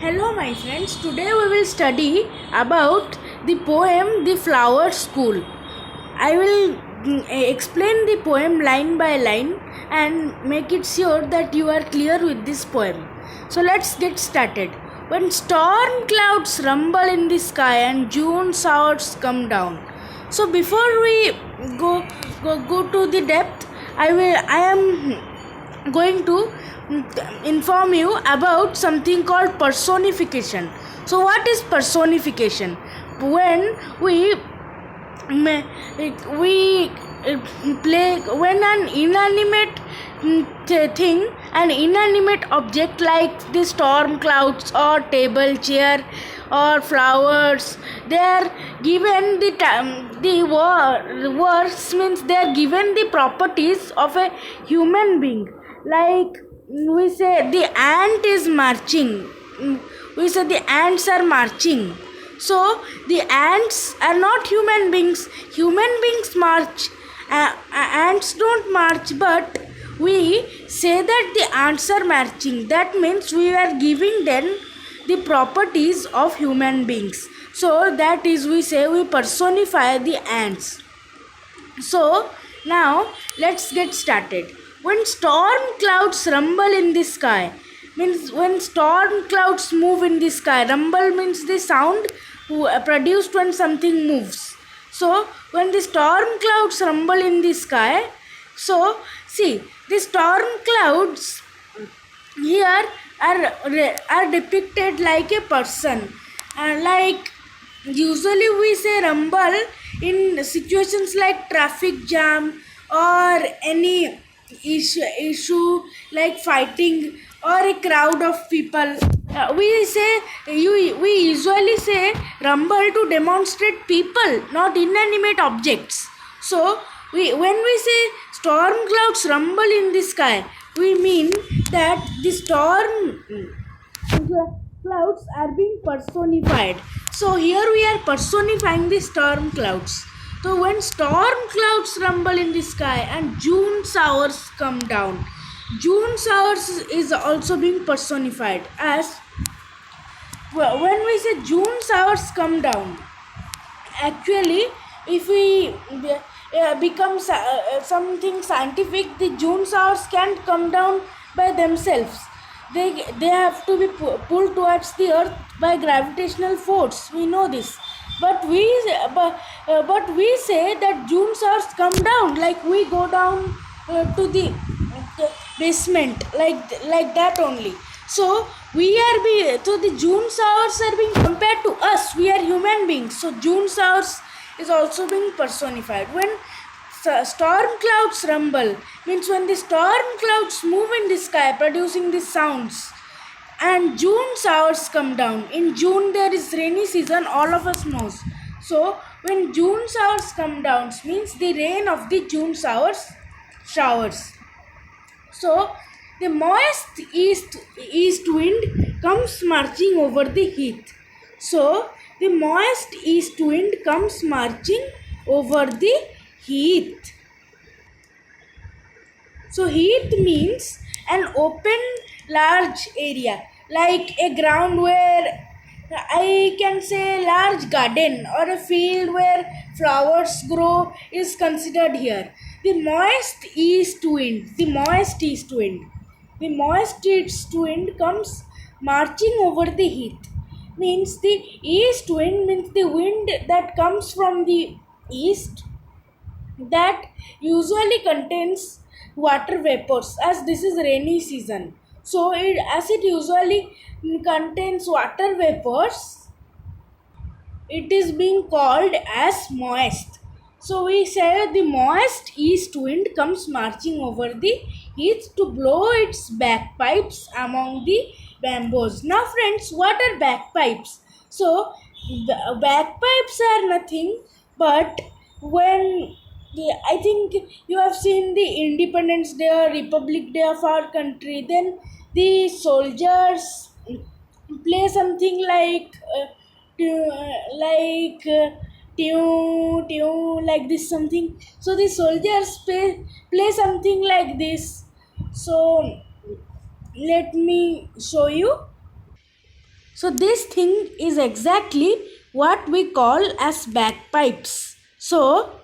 Hello my friends, today we will study about the poem The Flower School. I will explain the poem line by line and make it sure that you are clear with this poem. So let's get started. When storm clouds rumble in the sky and June showers come down. So before we go to the depth, I am going to inform you about something called personification. So what is personification? When we play, when an inanimate thing, an inanimate object like the storm clouds or table, chair or flowers, they are given the words, means they are given the properties of a human being. Like we say the ant is marching, we say the ants are marching. So the ants are not human beings. Human beings march, ants don't march, but we say that the ants are marching. That means we are giving them the properties of human beings. So that is, we say we personify the ants. So now let's get started. When storm clouds rumble in the sky, means when storm clouds move in the sky. Rumble means the sound produced when something moves. So when the storm clouds rumble in the sky, so see, the storm clouds here are depicted like a person, like usually we say rumble in situations like traffic jam or any issue like fighting or a crowd of people. We usually say rumble to demonstrate people, not inanimate objects. So when we say storm clouds rumble in the sky, we mean that the storm clouds are being personified. So here we are personifying the storm clouds. So when storm clouds rumble in the sky and June showers come down, June showers is also being personified as, when we say June showers come down, actually if we become something scientific, the June showers can't come down by themselves. They have to be pulled towards the earth by gravitational force. We know this, but we say that June showers come down, like we go down to the basement, like that only. So the June showers are being compared to us. We are human beings, so June showers is also being personified. When storm clouds rumble, means when the storm clouds move in the sky producing the sounds, and June showers come down. In June there is rainy season, all of us knows. So when June showers come down means the rain of the June showers. So the moist east wind comes marching over the heath. So the moist east wind comes marching over the heath. So heath means an open large area, like a ground where, I can say, large garden or a field where flowers grow is considered here. The moist east wind comes marching over the heath. Means the east wind means the wind that comes from the east, that usually contains water vapors, as this is rainy season. So as it usually contains water vapors, it is being called as moist. So we say the moist east wind comes marching over the heath to blow its bagpipes among the bamboos. Now friends, what are bagpipes? So bagpipes are nothing but when I think you have seen the Independence Day or Republic Day of our country, then the soldiers play something like tune like this something. So the soldiers play something like this. So let me show you. So this thing is exactly what we call as bagpipes. So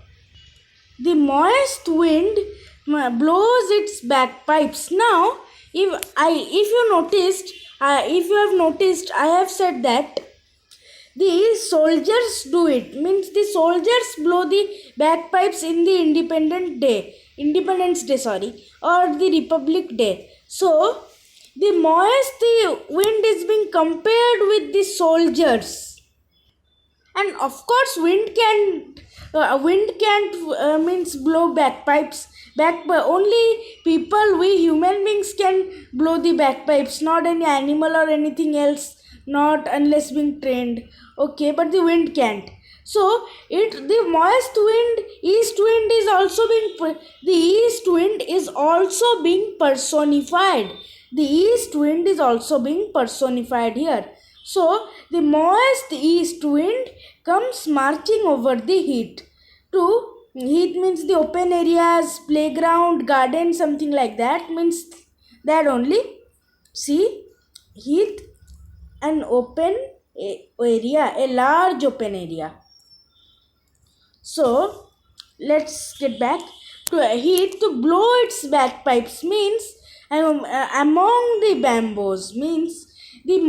the moist wind blows its bagpipes. Now, if you have noticed, I have said that the soldiers do it. Means the soldiers blow the bagpipes in the Independence Day, or the Republic Day. So the wind is being compared with the soldiers, and of course wind can't means blow bagpipes. Only people, we human beings can blow the bagpipes, not any animal or anything else, not unless being trained. Okay, but the wind can't. So the moist wind, east wind is also being personified. The east wind is also being personified here. So the moist east wind comes marching over the heat. Heat means the open areas, playground, garden, something like that, means that only. See, heat, an open area, a large open area. So let's get back to heat. To blow its bagpipes means among the bamboos, means the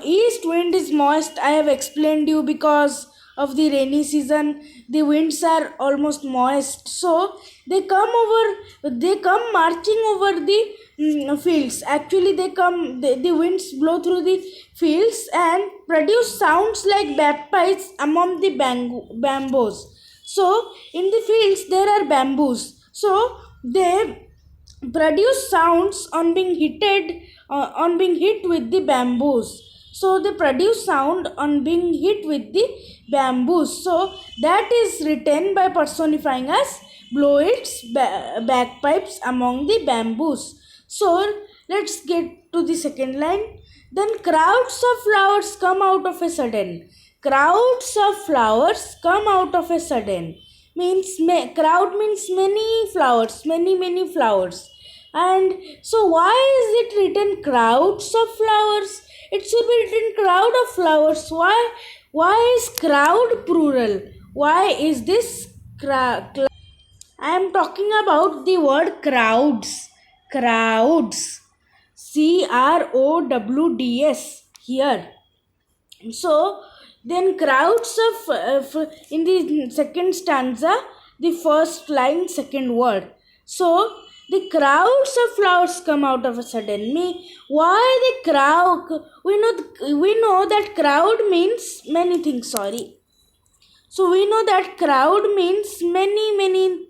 east wind is moist. I have explained you, because of the rainy season the winds are almost moist, so they come marching over the fields. Actually the winds blow through the fields and produce sounds like bagpipes among the bamboos. So in the fields there are bamboos, so they produce sounds on being hit with the bamboos. So they produce sound on being hit with the bamboos. So that is written by personifying as blow its bagpipes among the bamboos. So let's get to the second line. Then crowds of flowers come out of a sudden. Crowds of flowers come out of a sudden. Means crowd means many flowers, many flowers. And so why is it written crowds of flowers? It should be written crowd of flowers. Why is crowd plural? Why is this I am talking about the word crowds. Crowds. CROWDS here. So then crowds of in the second stanza, the first line, second word. So the crowds of flowers come out of a sudden. Why the crowd? We know that crowd means many things. So we know that crowd means many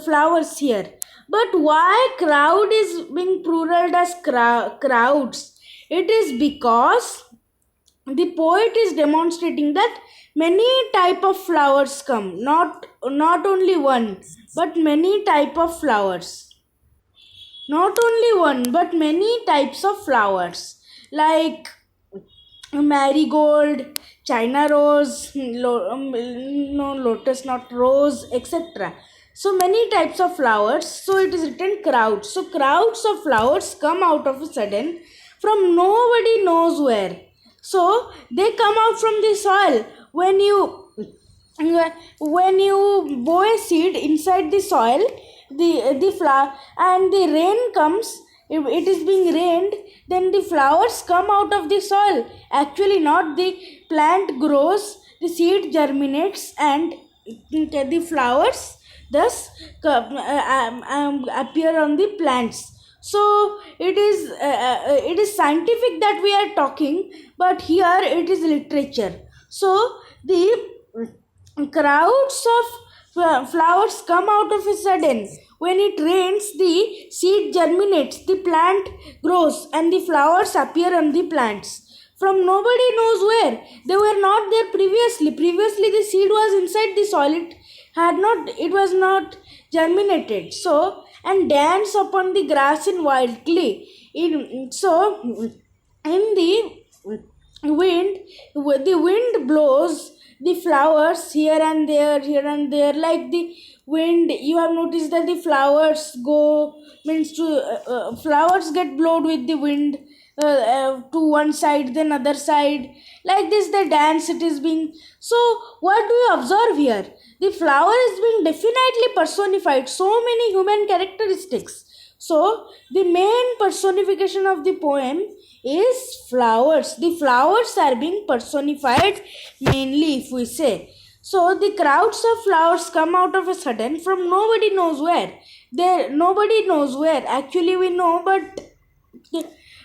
flowers here. But why crowd is being plural as crowds? It is because the poet is demonstrating that many type of flowers come, not only one, but many type of flowers. Not only one, but many types of flowers, like marigold, China rose, lotus, not rose, etc. So many types of flowers. So it is written crowds. So crowds of flowers come out of a sudden from nobody knows where. So they come out from the soil. When you bow a seed inside the soil, the flower, and the rain comes, if it is being rained, then the flowers come out of the soil. Actually not, the plant grows, the seed germinates, and the flowers thus appear on the plants. So it is scientific that we are talking, but here it is literature. So the crowds of flowers come out of a sudden. When it rains, the seed germinates, the plant grows, and the flowers appear on the plants. From nobody knows where. They were not there previously. Previously the seed was inside the soil. It was not germinated. So, and dance upon the grass in wildly. In the wind blows the flowers here and there, like the wind. You have noticed that the flowers flowers get blown with the wind to one side, then other side. Like this, the dance it is being. So, what do you observe here? The flower is being definitely personified. So many human characteristics. So, the main personification of the poem is flowers. The flowers are being personified mainly, if we say. So the crowds of flowers come out of a sudden from nobody knows where. Nobody knows where. Actually, we know, but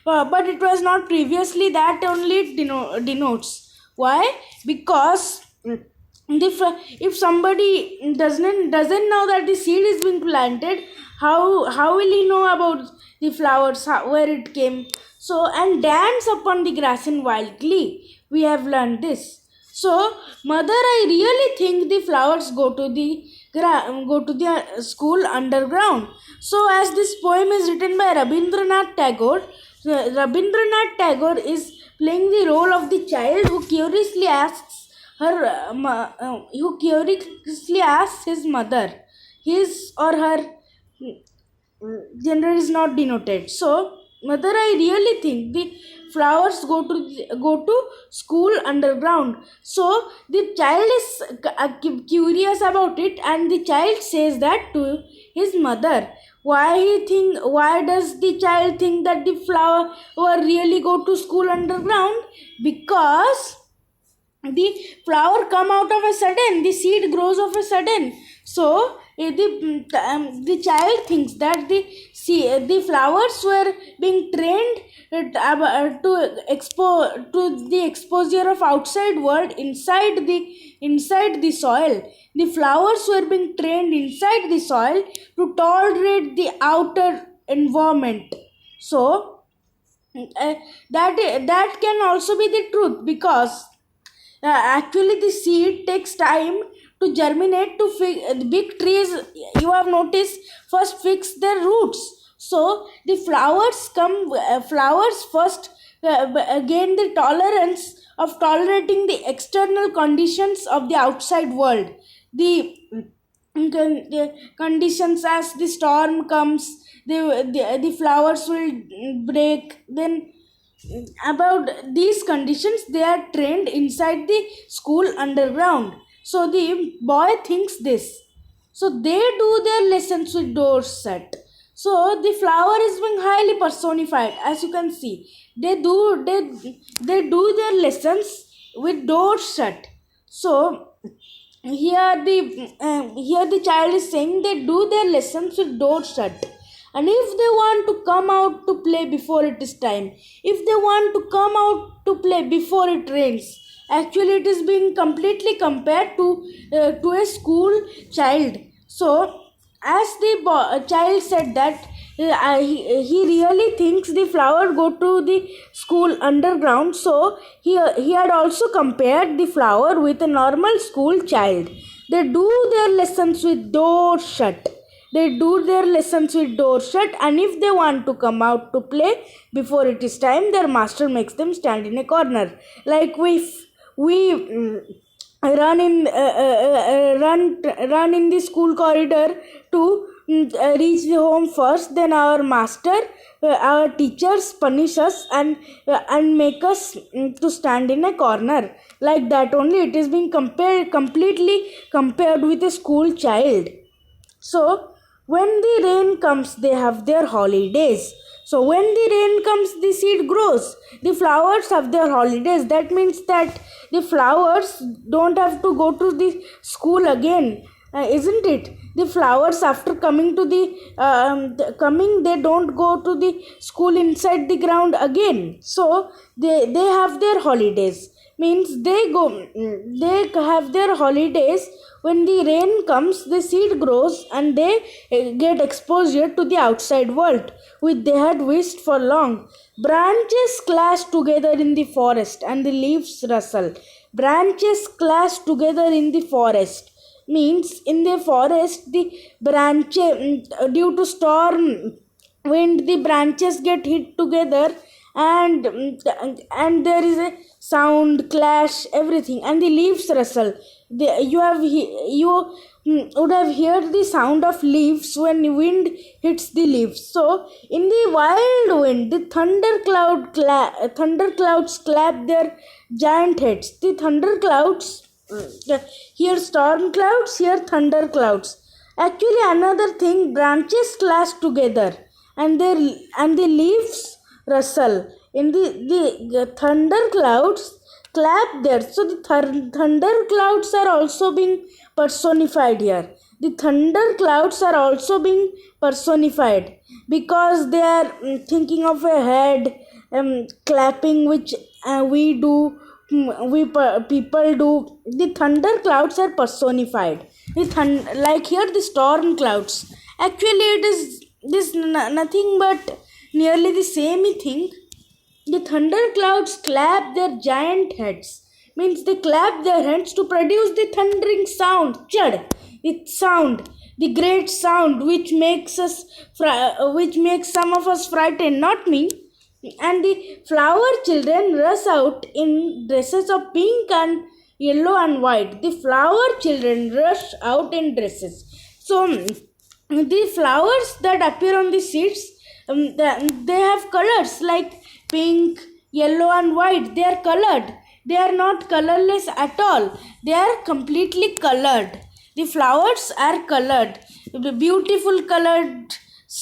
it was not previously. That only it denotes. Why? Because if somebody doesn't know that the seed is being planted, how will he know about the flowers, where it came? So, and dance upon the grass in wild glee. We have learned this. So, mother, I really think the flowers go to the school underground. So, as this poem is written by Rabindranath Tagore, Rabindranath Tagore is playing the role of the child who curiously asks his mother. His or her gender is not denoted. So, mother, I really think the flowers go to school underground. So the child is curious about it, and the child says that to his mother. Why does the child think that the flower really go to school underground? Because the flower come out of a sudden, the seed grows of a sudden. So the child thinks that the flowers were being trained to the exposure of outside world inside the soil. The flowers were being trained inside the soil to tolerate the outer environment. So that can also be the truth, because actually the seed takes time to germinate. Big trees, you have noticed, first fix their roots. So the flowers first gain the tolerance of tolerating the external conditions of the outside world. The conditions, as the storm comes, the flowers will break. Then about these conditions, they are trained inside the school underground. So the boy thinks this. So they do their lessons with doors shut. So the flower is being highly personified, as you can see. They do their lessons with doors shut. So here the child is saying they do their lessons with doors shut. And if they want to come out to play before it is time, if they want to come out to play before it rains, actually it is being completely compared to a school child. So as the child said that he really thinks the flower go to the school underground, so he had also compared the flower with a normal school child. They do their lessons with doors shut. And if they want to come out to play before it is time, their master makes them stand in a corner. Like we run in the school corridor to reach the home first, then our teachers punish us and make us to stand in a corner. Like that only it is being completely compared with a school child. So when the rain comes, they have their holidays. So when the rain comes, the seed grows. The flowers have their holidays. That means that the flowers don't have to go to the school again, isn't it? The flowers, after coming to they don't go to the school inside the ground again. So they have their holidays. Means they have their holidays. When the rain comes, the seed grows and they get exposure to the outside world, which they had wished for long. Branches clash together in the forest and the leaves rustle. Branches clash together in the forest. Means in the forest, the branches, due to storm wind, the branches get hit together and and there is a sound, clash, everything, and the leaves rustle. You would have heard the sound of leaves when the wind hits the leaves. So in the wild wind, the thunder clouds clap their giant heads. The thunder clouds, here storm clouds, here thunder clouds. Actually, another thing, branches clash together, and the leaves rustle. In the thunder clouds clap there. So the thunder clouds are also being personified here. The thunder clouds are also being personified because they are thinking of a head clapping, which we do. People do. The thunder clouds are personified. Like here the storm clouds. Actually, it is this nothing but nearly the same thing. The thunder clouds clap their giant heads. Means they clap their hands to produce the thundering sound. Chad. It's sound. The great sound which makes some of us frightened, not me. And the flower children rush out in dresses of pink and yellow and white. The flower children rush out in dresses. So the flowers that appear on the seeds, they have colors like pink, yellow, and white. They are colored. They are not colorless at all. They are completely colored. The flowers are colored. The beautiful colored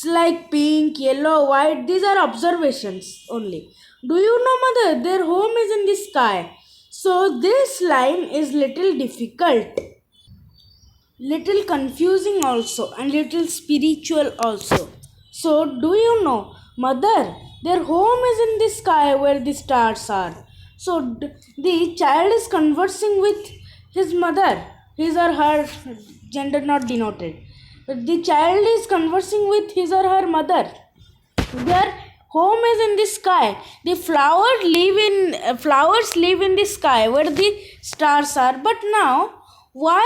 like pink, yellow, white. These are observations only. Do you know, mother? Their home is in the sky. So this line is little difficult, little confusing also, and little spiritual also. So do you know, mother? Their home is in the sky where the stars are. So the child is conversing with his mother. His or her, gender not denoted. The child is conversing with his or her mother. Their home is in the sky. The flowers live in the sky where the stars are. But now, what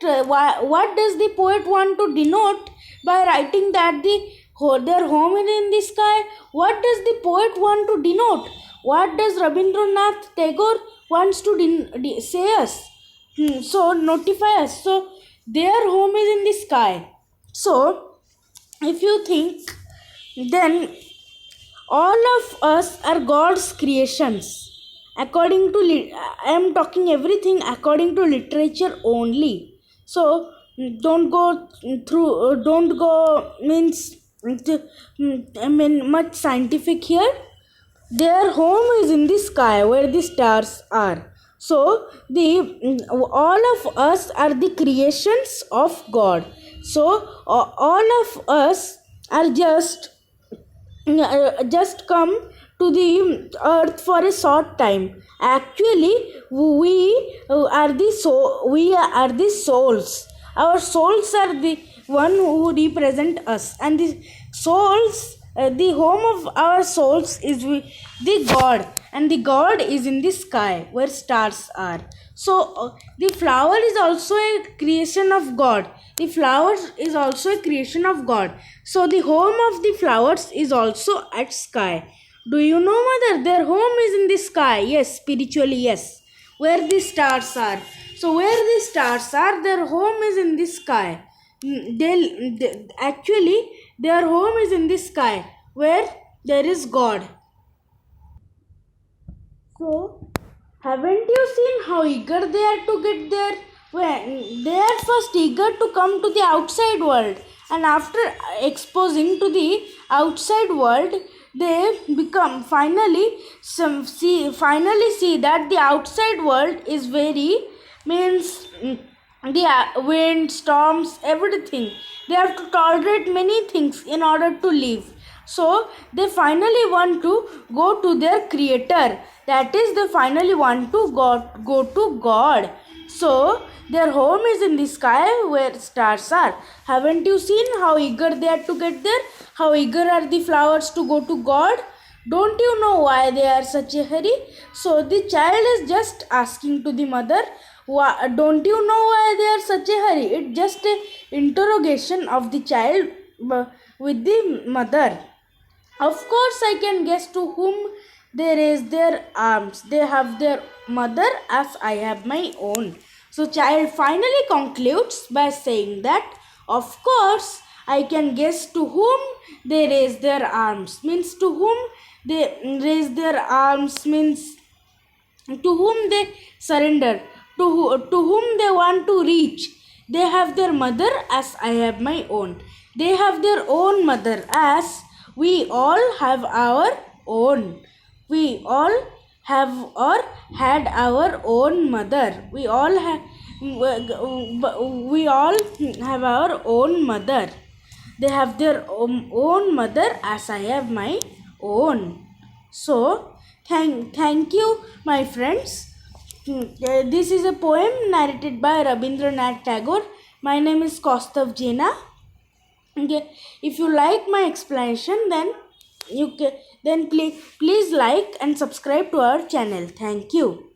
does the poet want to denote by writing that their home is in the sky? What does the poet want to denote? What does Rabindranath Tagore wants to say us? So notify us. So their home is in the sky. So if you think, then all of us are God's creations. According to I am talking everything according to literature only. So don't go means much scientific here. Their home is in the sky where the stars are. So all of us are the creations of God. So all of us are just come to the earth for a short time. Actually, we are the souls. Our souls are the one who represent us, and the souls, the home of our souls is the God, and the God is in the sky where stars are. So the flower is also a creation of God. The flower is also a creation of God. So the home of the flowers is also at sky. Do you know, mother? Their home is in the sky. Yes, spiritually, yes. Where the stars are. So where the stars are, their home is in the sky. Actually, their home is in the sky where there is God. So, haven't you seen how eager they are to get there? When they are first eager to come to the outside world, and after exposing to the outside world, they become finally see that the outside world is very means the wind, storms, everything. They have to tolerate many things in order to live. So they finally want to go to their creator. That is, they finally want to go to God. So their home is in the sky where stars are. Haven't you seen how eager they are to get there? How eager are the flowers to go to God? Don't you know why they are such a hurry? So the child is just asking to the mother, don't you know why they are such a hurry? It's just an interrogation of the child with the mother. Of course, I can guess to whom they raise their arms. They have their mother as I have my own. So, child finally concludes by saying that, of course, I can guess to whom they raise their arms. Means to whom they raise their arms means to whom they surrender, to whom they want to reach. They have their mother as I have my own. They have their own mother as we all have our own. We all have or had our own mother. We all have our own mother. They have their own mother as I have my own. So, thank you, my friends. This is a poem narrated by Rabindranath Tagore. My name is Kaustav Jena. Okay, if you like my explanation, then please like and subscribe to our channel. Thank you.